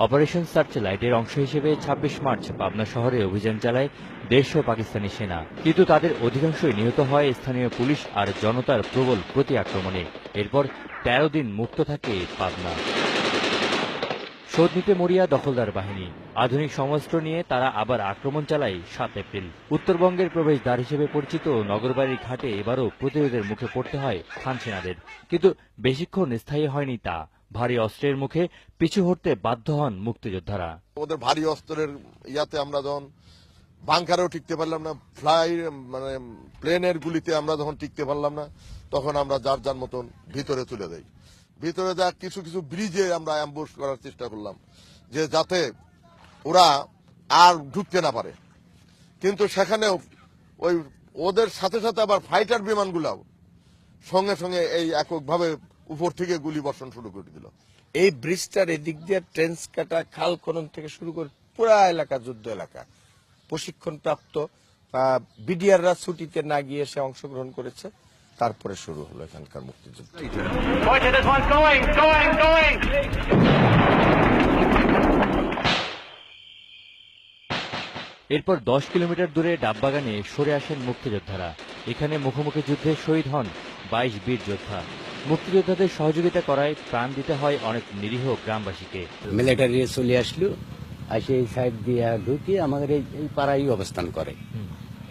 Operation সার্চলাইটের অংশ হিসেবে ২৬ মার্চ পাবনা শহরে অভিযান চালায় দেশ ও পাকিস্তানি সেনা, কিন্তু তাদের অধিকাংশই নিহত হয় স্থানীয় পুলিশ আর জনতার প্রবল প্রতি আক্রমণে। এরপর ১৩ দিন মুক্ত থাকে পাবনা। শোধ নিতে মরিয়া দখলদার বাহিনী। আধুনিক সমরাস্ত্র নিয়ে তারা আবার আক্রমণ চালায় ৭ এপ্রিল। উত্তরবঙ্গের প্রবেশদ্বার হিসেবে পরিচিত নগরবাড়ির ঘাটে এবারও প্রতিরোধের মুখে পড়তে হয় খান সেনাদের, কিন্তু বেশিক্ষণ স্থায়ী হয়নি তা। ভারী অস্ত্রের মুখে পিছু হটতে বাধ্য হন মুক্তিযোদ্ধারা। ওদের ভারী অস্ত্রের ইয়াতে আমরা যখন বাংকারেও টিকতে পারলাম না, প্লেনের গুলিতে আমরা যখন টিকতে পারলাম না, তখন আমরা যার যার মতন ভিতরে চলে যাই। ভিতরে যা কিছু কিছু ব্রিজে আমরা অ্যাম্বুশ করার চেষ্টা করলাম, যে যাতে ওরা আর ঢুকতে না পারে। কিন্তু সেখানেও ওই ওদের সাথে সাথে আবার ফাইটার বিমানগুলাও সঙ্গে সঙ্গে এই এককভাবে উপর থেকে গুলি বর্ষণ শুরু করে দিল। এই ব্রিজটার এদিক দিয়ে ট্রেন্স কাটা, খাল খনন থেকে শুরু করে পুরা এলাকা যুদ্ধ এলাকা। প্রশিক্ষণ প্রাপ্ত বিডিআররা ছুটিতে না গিয়ে সে অংশগ্রহণ করেছে। তারপরে শুরু হলো এখানকার মুক্তিযুদ্ধ। এরপর ১০ কিলোমিটার দূরে ডাববাগানে সরে আসেন মুক্তিযোদ্ধারা। এখানে মুখোমুখি যুদ্ধে শহীদ হন ২২ বীর যোদ্ধা। মুক্তিযোদ্ধাদের সহযোগিতা করায় প্রাণ দিতে হয় অনেক নিরীহ গ্রামবাসীকে। মিলিটারি চলে আসলো, আসে এই সাইড দিয়ে ঢুকে আমাদের এই পাড়ায় অবস্থান করে।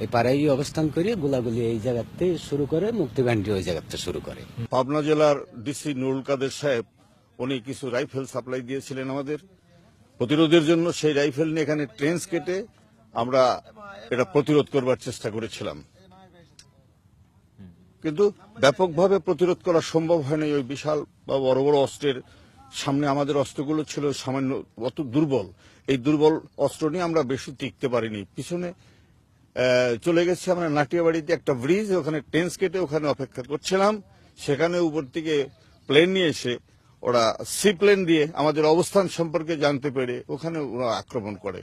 এই পাড়ায় অবস্থান করে গোলাগুলি এই জায়গাতে শুরু করে, মুক্তিবাহিনী ওই জায়গাতে শুরু করে। পাবনা জেলার ডিসি নুরুল কাদের সাহেব উনি কিছু রাইফেল সাপ্লাই দিয়েছিলেন আমাদের প্রতিরোধের জন্য। সেই রাইফেল নিয়ে এখানে ট্রেন্স কেটে আমরা এটা প্রতিরোধ করবার চেষ্টা করেছিলাম, কিন্তু ব্যাপকভাবে প্রতিরোধ করা সম্ভব হয়নি। ওই বিশাল বা বড় বড় অস্ত্রের সামনে আমাদের অস্ত্রগুলো ছিল সামান্য অত দুর্বল। এই দুর্বল অস্ত্র নিয়ে আমরা বেশি টিকতে পারিনি। পিছনে চলে গেছি আমরা নাটিয়াবাড়িতে একটা ব্রিজ, ওখানে ট্রেন্স কেটে ওখানে অপেক্ষা করছিলাম। সেখানে উপর থেকে প্লেন নিয়ে এসে ওরা সি প্লেন দিয়ে আমাদের অবস্থান সম্পর্কে জানতে পেরে ওখানে ওরা আক্রমণ করে।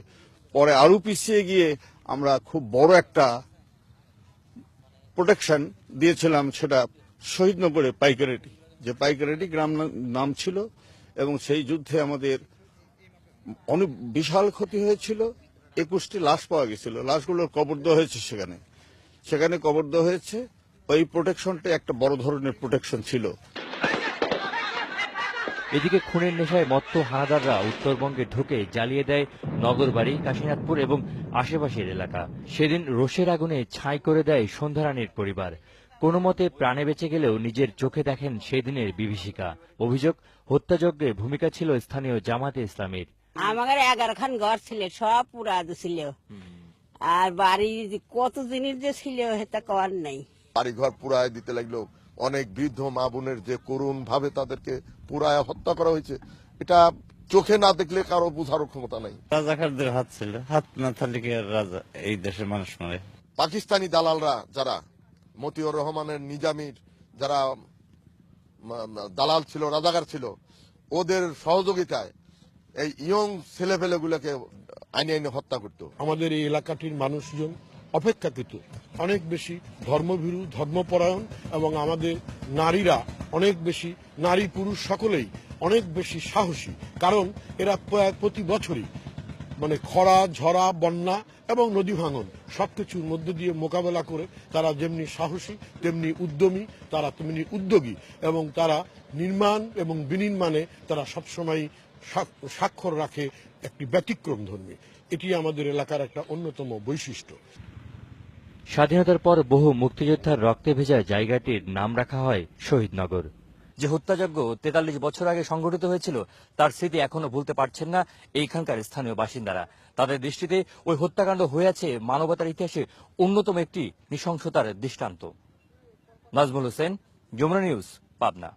পরে আরো পিছিয়ে গিয়ে আমরা খুব বড় একটা প্রোটেকশন দিয়েছিলাম, সেটা শহীদনগরে পাইকারেটি, যে পাইকারেটি গ্রাম নাম ছিল। এবং সেই যুদ্ধে আমাদের অনেক বিশাল ক্ষতি হয়েছিল। ২১টি লাশ পাওয়া গেছিল, লাশগুলোর কবর দেওয়া হয়েছে সেখানে কবর দেওয়া হয়েছে। ওই প্রোটেকশনটা একটা বড় ধরনের প্রোটেকশন ছিল। এদিকে খুনের নেশায় মত্ত হানাদাররা উত্তরবঙ্গে ঢুকে জ্বালিয়ে দেয় নগরবাড়ি, কাশীনাথপুর এবং আশেপাশের এলাকা। সেদিন রোষের আগুনে ছাই করে দেয় সন্ধ্যারানীর পরিবার। কোনো মতে প্রাণে বেঁচে গেলেও নিজের চোখে দেখেন সেদিনের বিভীষিকা। অভিযোগ, হত্যাযজ্ঞে ভূমিকা ছিল স্থানীয় জামাতে ইসলামীর। আমাদের ১১ খান ঘর ছিল, সব পুরা ছিল, আর বাড়ি কত জিনিস যে ছিল সেটা কর নাই। বাড়ি ঘর পুরায় দিতে লাগলো। অনেক বৃদ্ধ মা বোনের যে করুণ ভাবে তাদেরকে পুরায় হত্যা করা হয়েছে, এটা চোখে না দেখলে কারো বোঝারও ক্ষমতা নাই। রাজাকারদের হাত ছিল, হাত না থাকলে কি আর রাজা এই দেশের মানুষ মারে। পাকিস্তানি দালালরা, যারা মতিউর রহমানের নিজামীর যারা দালাল ছিল, রাজাকার ছিল, ওদের সহযোগিতায় এই ইয়ং ছেলেপেলেগুলোকে আইনে আইনে হত্যা করত। আমাদের এই এলাকাটির মানুষজন অপেক্ষাকৃত অনেক বেশি ধর্মভীরু, ধর্মপরায়ণ, এবং আমাদের নারীরা অনেক বেশি, নারী পুরুষ সকলেই অনেক বেশি সাহসী। কারণ এরা প্রতি বছরই খরা, ঝরা, বন্যা এবং নদী ভাঙন সবকিছুর মধ্য দিয়ে মোকাবেলা করে তারা যেমনি সাহসী তেমনি উদ্যমী, তারা তেমনি উদ্যোগী, এবং তারা নির্মাণ এবং বিনির্মাণে তারা সবসময় স্বাক্ষর রাখে একটি ব্যতিক্রম ধর্মী। এটি আমাদের এলাকার একটা অন্যতম বৈশিষ্ট্য। স্বাধীনতার পর বহু মুক্তিযোদ্ধার রক্তে ভেজা জায়গাটির নাম রাখা হয় শহীদনগর। যে হত্যাযজ্ঞ ৪৩ বছর আগে সংঘটিত হয়েছিল, তার স্মৃতি এখনো ভুলতে পারছেন না এইখানকার স্থানীয় বাসিন্দারা। তাদের দৃষ্টিতে ওই হত্যাকাণ্ড হয়ে আছে মানবতার ইতিহাসে অন্যতম একটি নৃশংসতার দৃষ্টান্ত। নাজমুল হোসেন, যমুনা নিউজ, পাবনা।